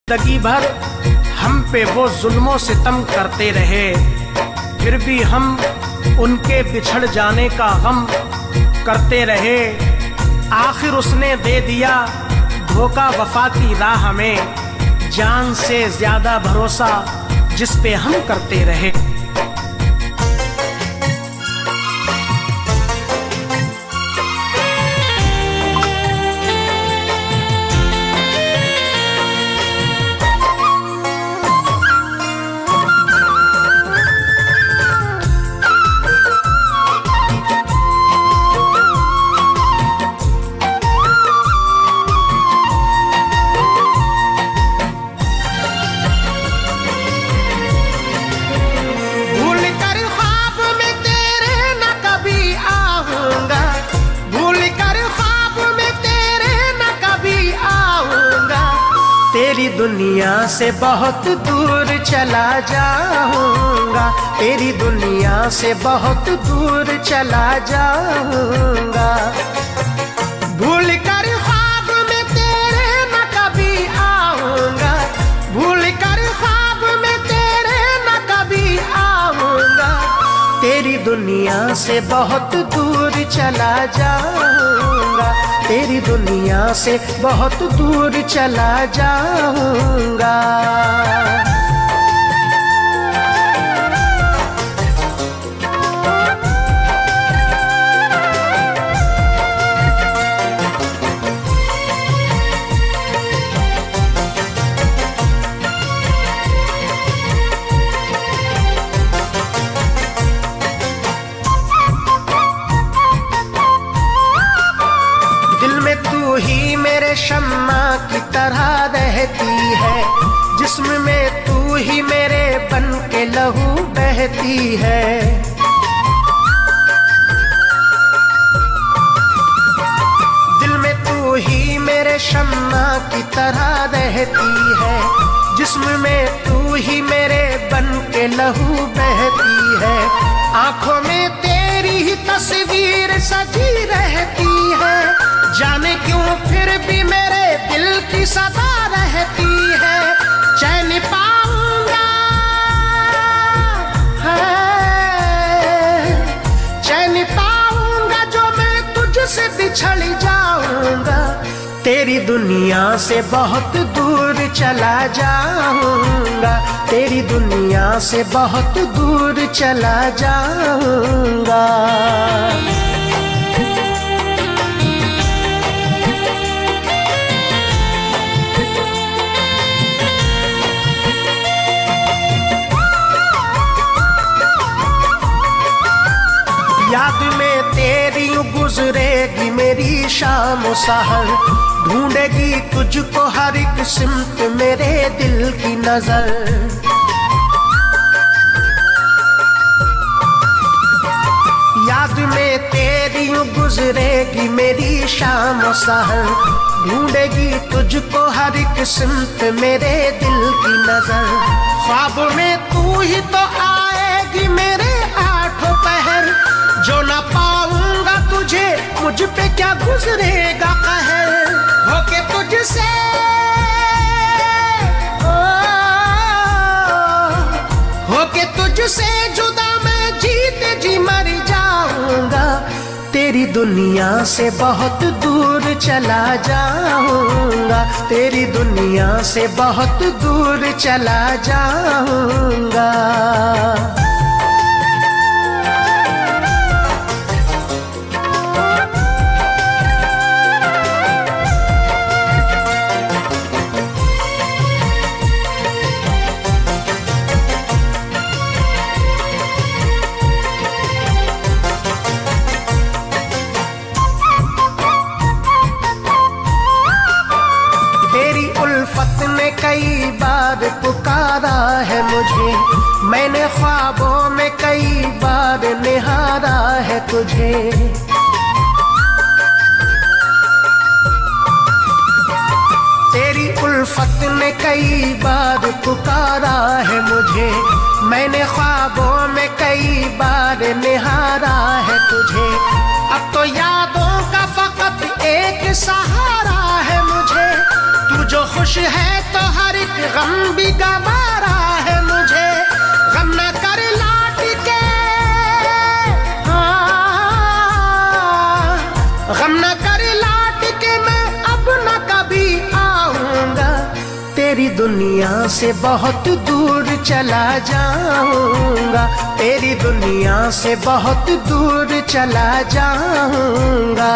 जिंदगी भर हम पे वो जुल्मों सितम करते रहे, फिर भी हम उनके बिछड़ जाने का गम करते रहे। आखिर उसने दे दिया धोखा वफा की राह में, जान से ज्यादा भरोसा जिस पे हम करते रहे। तेरी दुनिया से बहुत दूर चला जाऊंगा, तेरी दुनिया से बहुत दूर चला जाऊंगा। भूल कर ख्वाब में तेरे न कभी आऊंगा, भूल कर ख्वाब में तेरे न कभी आऊंगा। तेरी दुनिया से बहुत दूर चला जाऊंगा, तेरी दुनिया से बहुत दूर चला जाऊंगा। ही मेरे शम्मा की तरह रहती है, जिस्म में तू ही मेरे बन के लहू बहती है। दिल में तू ही मेरे शम्मा की तरह रहती है, जिस्म में तू ही मेरे बन के लहू बहती है। आंखों में तेरी ही तस्वीर सजी रहती है, जाने क्यों फिर भी मेरे दिल की सदा रहती है। चैन पाऊंगा चैन पाऊंगा जो मैं तुझसे बिछड़ जाऊंगा। तेरी दुनिया से बहुत दूर चला जाऊंगा, तेरी दुनिया से बहुत दूर चला जाऊंगा। याद में तेरी गुजरेगी मेरी शाम सहर, ढूंढेगी तुझको हर एक सिमत मेरे दिल की नजर। याद में तेरी गुजरेगी मेरी शाम सहर, ढूंढेगी तुझको हर एक सिमत मेरे दिल की नजर। ख्वाब में तू ही तो आएगी मेरे आठों पहर, जो ना पाऊंगा तुझे मुझ पे क्या गुजरेगा कहर। होके तुझसे होके तुझसे जुदा मैं जीते जी मर जाऊंगा। तेरी दुनिया से बहुत दूर चला जाऊंगा, तेरी दुनिया से बहुत दूर चला जाऊंगा। उल्फत ने कई बार पुकारा है मुझे, मैंने ख्वाबों में कई बार निहारा है तुझे। तेरी उल्फत ने कई बार पुकारा है मुझे, मैंने ख्वाबों में कई बार निहारा है तुझे। अब तो यादों का फकत एक सहारा है मुझे, तू जो खुश है तो हर एक आज गम भी गवारा है मुझे, गम न कर लौट के, गम न कर लौट के मैं अब न कभी आऊंगा। तेरी दुनिया से बहुत दूर चला जाऊंगा, तेरी दुनिया से बहुत दूर चला जाऊंगा।